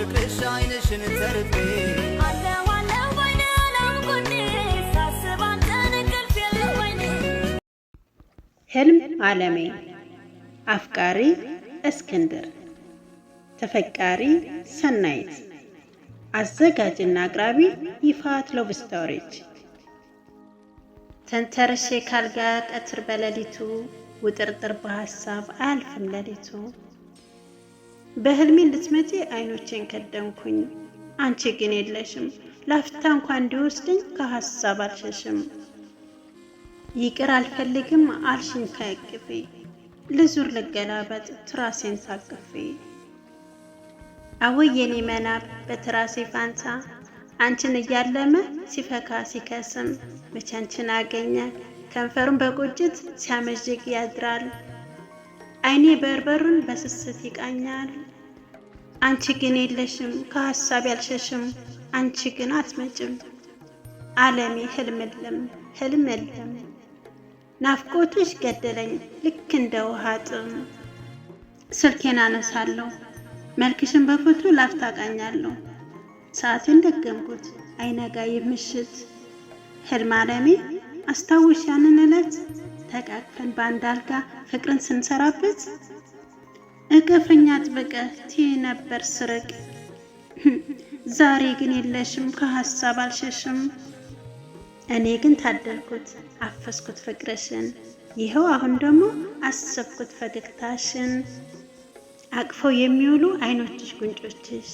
በፍቅርሽ አይንሽን ተርቤ ህልም ዓለሜ አፍቃሪ እስክንድር ተፈቃሪ ሰናይት አዘጋጅና አቅራቢ ይፋት ሎቭ ስቶሪጅ። ተንተርሼ ካልጋ ቀትር በሌሊቱ ውጥርጥር በሐሳብ አያልፍም ሌሊቱ። በህልሜ እንድትመጪ አይኖቼን ከደንኩኝ፣ አንቺ ግን የለሽም ላፍታ እንኳን እንዲወስደኝ ከሐሳብ አልሸሽም። ይቅር አልፈልግም አልሽኝ ከእቅፌ፣ ልዙር ልገላበጥ ትራሴን ታቅፌ። አወይ የኔ መናብ በትራሴ ፋንታ፣ አንቺን እያለመ ሲፈካ ሲከስም፣ መቼ አንቺን አገኘ ከንፈሩን በቁጭት ሲያመዥግ ያድራል። አይኔ በርበሩን በስስት ይቃኛል። አንቺ ግን የለሽም ከሐሳብ ያልሸሽም፣ አንቺ ግን አትመጭም ዓለሜ ህልምልም ህልምልም። ናፍቆትሽ ገደለኝ ልክ እንደ ውሃ ጥም፣ ስልኬን አነሳለሁ መልክሽን በፎቶ ላፍታ ቃኛለሁ። ሰዓቴን ደገምኩት አይነጋ የምሽት ህልም ዓለሜ። አስታውሽ ያንን ዕለት ተቃቅፈን በአንድ አልጋ ፍቅርን ስንሰራበት፣ እቅፍኛ አጥብቀ ትይ ነበር ስርቅ። ዛሬ ግን የለሽም ከሐሳብ አልሸሽም። እኔ ግን ታደልኩት አፈስኩት ፍቅርሽን፣ ይኸው አሁን ደግሞ አሰብኩት ፈገግታሽን። አቅፈው የሚውሉ አይኖችሽ ጉንጮችሽ፣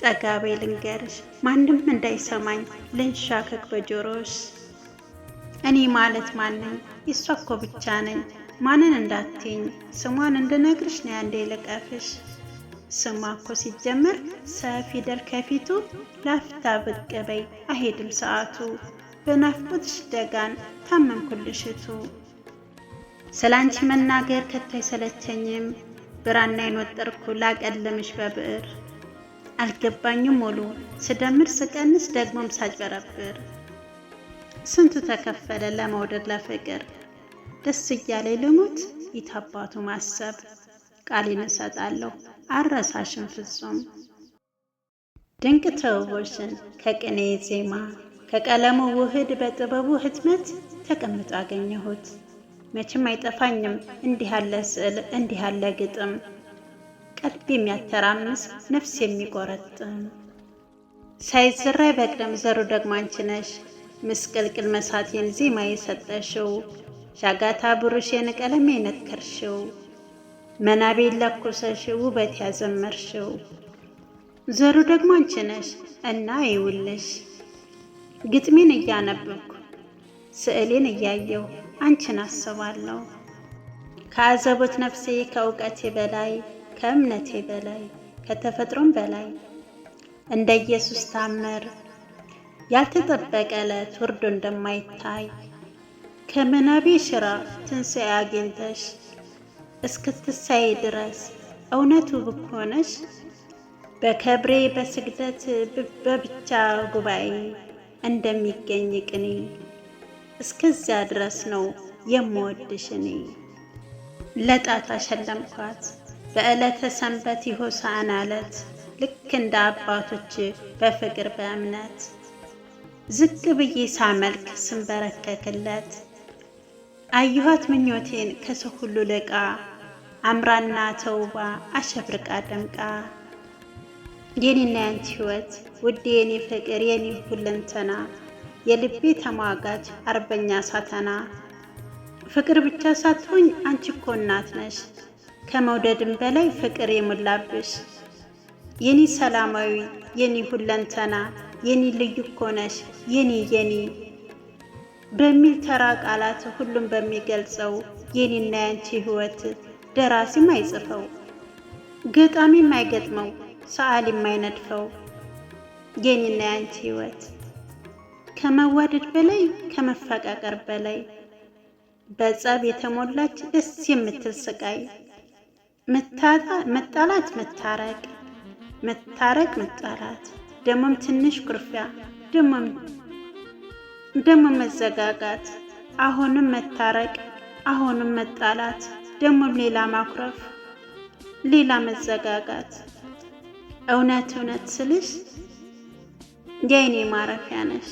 ጠጋቤ ልንገርሽ ማንም እንዳይሰማኝ ልንሻከክ በጆሮሽ። እኔ ማለት ማነኝ የሷ እኮ ብቻ ነኝ፣ ማንን እንዳትኝ ስሟን እንድነግርሽ ነው ያንዴ ልቀፍሽ። ስሟ እኮ ሲጀመር ሰፊደል ከፊቱ፣ ላፍታ ብቅ በይ አይሄድም ሰዓቱ። በናፍቆትሽ ደጋን ታመምኩልሽቱ፣ ስላንቺ መናገር ከቶ አይሰለቸኝም። ብራናዬን ወጠርኩ ላቀልምሽ በብዕር፣ አልገባኝም ሙሉ ስደምር ስቀንስ ደግሞም ሳጭበረብር። ስንቱ ተከፈለ ለመውደድ ለፍቅር፣ ደስ እያለኝ ልሙት ይታባቱ ማሰብ። ቃሌን እሰጣለሁ አረሳሽን ፍጹም። ድንቅ ተውቦሽን ከቅኔ ዜማ ከቀለሙ ውህድ በጥበቡ ህትመት ተቀምጦ አገኘሁት። መቼም አይጠፋኝም እንዲህ ያለ ስዕል እንዲህ ያለ ግጥም፣ ቀልብ የሚያተራምስ ነፍስ የሚቆረጥም። ሳይዘራ በቅደም ዘሩ ደግሞ አንቺ ነሽ፣ ምስቅልቅል መሳቴን ዜማ የሰጠሽው። ሻጋታ ብሩሽን ቀለም የነከርሽው፣ መናቤን ለኩሰሽ ውበት ያዘመርሽው። ዘሩ ደግሞ አንቺ ነሽ እና ይውልሽ፣ ግጥሜን እያነበብኩ ስዕሌን እያየው አንቺን አስባለሁ። ከአዘቦት ነፍሴ ከእውቀቴ በላይ ከእምነቴ በላይ ከተፈጥሮም በላይ እንደ ኢየሱስ ታምር ያልተጠበቀ ዕለት ወርዶ እንደማይታይ ከመናቤ ሽራ ትንሣኤ አግኝተሽ እስክትሳይ ድረስ እውነቱ ብኮነሽ በከብሬ በስግደት በብቻ ጉባኤ እንደሚገኝ ቅኔ እስከዚያ ድረስ ነው የምወድሽ እኔ። ለጣት አሸለምኳት በዕለተ ሰንበት የሆሳዕና ዕለት፣ ልክ እንደ አባቶች በፍቅር በእምነት ዝቅ ብዬ ሳመልክ ስንበረከክለት። አየኋት ምኞቴን ከሰው ሁሉ ልቃ፣ አምራና ተውባ አሸብርቃ ደምቃ። የኔና ያንቺ ሕይወት ውድ የኔ ፍቅር የኔ ሁለንተና፣ የልቤ ተሟጋች አርበኛ ሳተና። ፍቅር ብቻ ሳትሆኝ አንቺ እኮ እናት ነሽ፣ ከመውደድም በላይ ፍቅር የሞላብሽ። የኔ ሰላማዊ የኔ ሁለንተና፣ የኔ ልዩ እኮ ነሽ የኔ በሚል ተራ ቃላት ሁሉም በሚገልጸው የኔና ያንቺ ሕይወት ደራሲም አይጽፈው፣ ገጣሚም አይገጥመው፣ ሰዓሊም አይነድፈው። የኔና ያንቺ ሕይወት ከመዋደድ በላይ ከመፈቃቀር በላይ በጸብ የተሞላች ደስ የምትል ስቃይ፣ መጣላት መታረቅ፣ መታረቅ መጣላት፣ ደሞም ትንሽ ኩርፊያ፣ ደሞም መዘጋጋት፣ አሁንም መታረቅ፣ አሁንም መጣላት፣ ደሞም ሌላ ማኩረፍ፣ ሌላ መዘጋጋት። እውነት እውነት ስልሽ የእኔ ማረፊያ ነሽ።